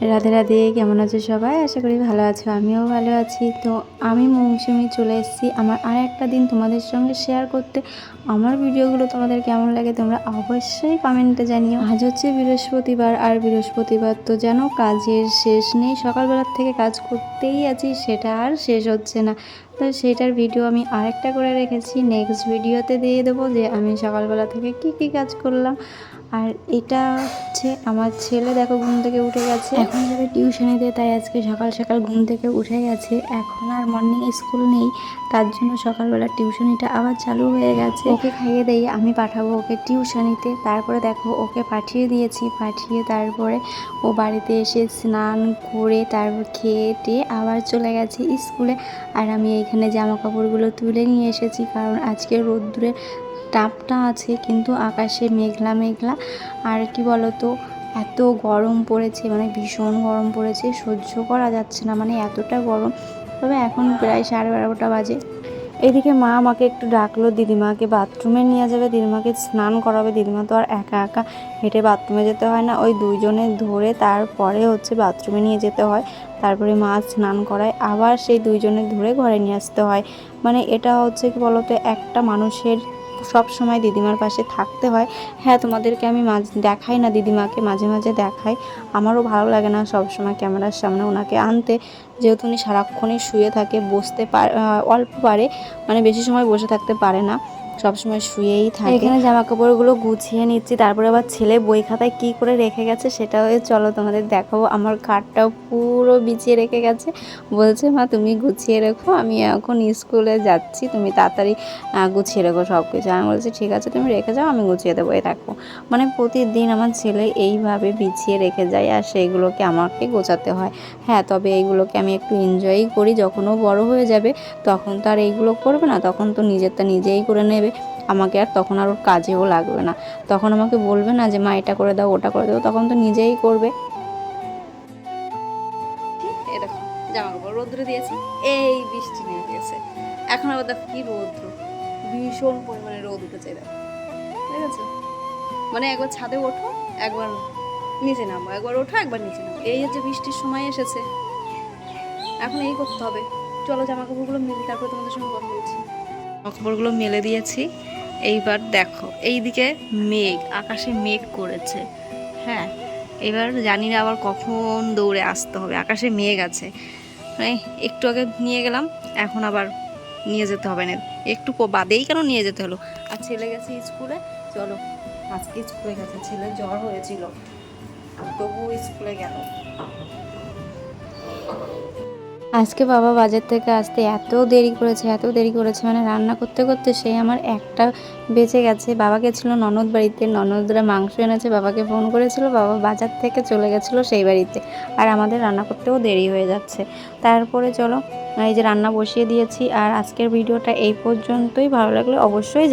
রাধে রাধে, কেমন আছো সবাই? আশা করি ভালো আছো, আমিও ভালো আছি। তো আমি মৌসুমি চলে এসেছি আমার আর একটা দিন তোমাদের সঙ্গে শেয়ার করতে। আমার ভিডিওগুলো তোমাদের কেমন লাগে তোমরা অবশ্যই কমেন্টে জানিও। আজ হচ্ছে বৃহস্পতিবার, আর বৃহস্পতিবার তো যেন কাজের শেষ নেই, সকালবেলার থেকে কাজ করতেই আছি, সেটা আর শেষ হচ্ছে না। তো সেটার ভিডিও আমি আরেকটা করে রেখেছি, নেক্সট ভিডিওতে দিয়ে দেবো যে আমি সকালবেলা থেকে কি কাজ করলাম। আর এটা হচ্ছে আমার ছেলে, দেখো ঘুম থেকে উঠে গেছে, এখন যাবে টিউশনিতে, তাই আজকে সকাল সকাল ঘুম থেকে উঠে গেছে। এখন আর মর্নিং স্কুল নেই, তার জন্য সকালবেলা টিউশনিটা আবার চালু হয়ে গেছে। ওকে খাইয়ে দিয়ে আমি পাঠাবো ওকে টিউশনিতে। তারপরে দেখো ওকে পাঠিয়ে দিয়েছি, পাঠিয়ে তারপরে ও বাড়িতে এসে স্নান করে তারপর খেয়ে টেয়ে আবার চলে গেছে স্কুলে। আর আমি এইখানে জামা কাপড়গুলো তুলে নিয়ে এসেছি, কারণ আজকে রোদ্দুরে তাপটা আছে, কিন্তু আকাশে মেঘলা মেঘলা। আর কি বলতো, এত গরম পড়েছে, মানে ভীষণ গরম পড়েছে, সহ্য করা যাচ্ছে না, মানে এতটা গরম। তবে এখন প্রায় 12:30 বাজে। এদিকে মা আমাকে একটু ডাকলো, দিদিমাকে বাথরুমে নিয়ে যাবে, দিদিমাকে স্নান করাবে। দিদিমা তো আর একা একা হেঁটে বাথরুমে যেতে হয় না, ওই দুইজনে ধরে তারপরে হচ্ছে বাথরুমে নিয়ে যেতে হয়। তারপরে মা স্নান করায়, আবার সেই দুইজনে ধরে ঘরে নিয়ে আসতে হয়। মানে এটা হচ্ছে কি বলতো, একটা মানুষের সব সময় দিদিমার পাশে থাকতে হয়। হ্যাঁ, তোমাদেরকে আমি দেখাই না, দিদিমাকে মাঝে মাঝে দেখাই। আমারও ভালো লাগে না সব সময় ক্যামেরার সামনে ওনাকে আনতে, যেহেতু উনি সারাক্ষণই শুয়ে থাকে, বসতে অল্প পারে, মানে বেশি সময় বসে থাকতে পারে না, সবসময় শুয়েই থাকে। এখানে জামা কাপড়গুলো গুছিয়ে নিচ্ছি, তারপরে আবার ছেলে বই খাতায় কী করে রেখে গেছে সেটাও চলো তোমাদের দেখাবো। আমার খাটটাও পুরো বিছিয়ে রেখে গেছে, বলছে মা তুমি গুছিয়ে রেখো, আমি এখন স্কুলে যাচ্ছি, তুমি তাড়াতাড়ি গুছিয়ে রেখো সব কিছু। আমি বলছি ঠিক আছে তুমি রেখে যাও, আমি গুছিয়ে দেবো। এই দেখো, মানে প্রতিদিন আমার ছেলে এইভাবে বিছিয়ে রেখে যায়, আর সেইগুলোকে আমাকে গোছাতে হয়। হ্যাঁ, তবে এইগুলোকে আমি একটু এনজয়ই করি, যখন ও বড়ো হয়ে যাবে তখন তো আর এইগুলো করবে না, তখন তো নিজেরটা নিজেই করে নেবে, আমাকে আর তখন আর ওর কাজেও লাগবে না। তখন আমাকে বলবে না যে মা এটা করে দাও ওটা করে দাও, তখন তো নিজেই করবে। এই দেখো জামা কাপড় রোদ্রে দিয়েছি, এই বৃষ্টি নেমে গেছে। এখন আবার দেখো কি রৌদ্র, ভীষণ পরিমাণে রোদ উঠেছে, দেখো ঠিক আছে। মানে একবার ছাদে ওঠো, একবার নিচে নামো, একবার ওঠো একবার নিচে নামো, এই হচ্ছে বৃষ্টির সময় এসেছে, এখন এই করতে হবে। চলো জামা কাপড়গুলো মেলে তারপরে তোমাদের সঙ্গে কথা বলছি। জামা কাপড়গুলো মেলে দিয়েছি, এইবার দেখো এইদিকে মেঘ, আকাশে মেঘ করেছে। হ্যাঁ, এবার জানি না আবার কখন দৌড়ে আসতে হবে, আকাশে মেঘ আছে। মানে একটু আগে নিয়ে গেলাম, এখন আবার নিয়ে যেতে হবে না, একটু বাদেই কেন নিয়ে যেতে হলো। আর ছেলে গেছে স্কুলে, চলো আজকে স্কুলে গেছে, ছেলের জ্বর হয়েছিল তবুও স্কুলে গেল। আজকে বাবা বাজার থেকে আসতে এত দেরি করেছে, মানে রান্না করতে করতে সেই আমার 1টা বেজে গেছে। বাবা গেছিলো ননদ বাড়িতে, ননদরা মাংস এনেছে, বাবাকে ফোন করেছিল, বাবা বাজার থেকে চলে গেছিলো সেই বাড়িতে, আর আমাদের রান্না করতেও দেরি হয়ে যাচ্ছে। তারপরে চলো এই যে রান্না বসিয়ে দিয়েছি। আর আজকের ভিডিওটা এই পর্যন্তই, ভালো লাগলে অবশ্যই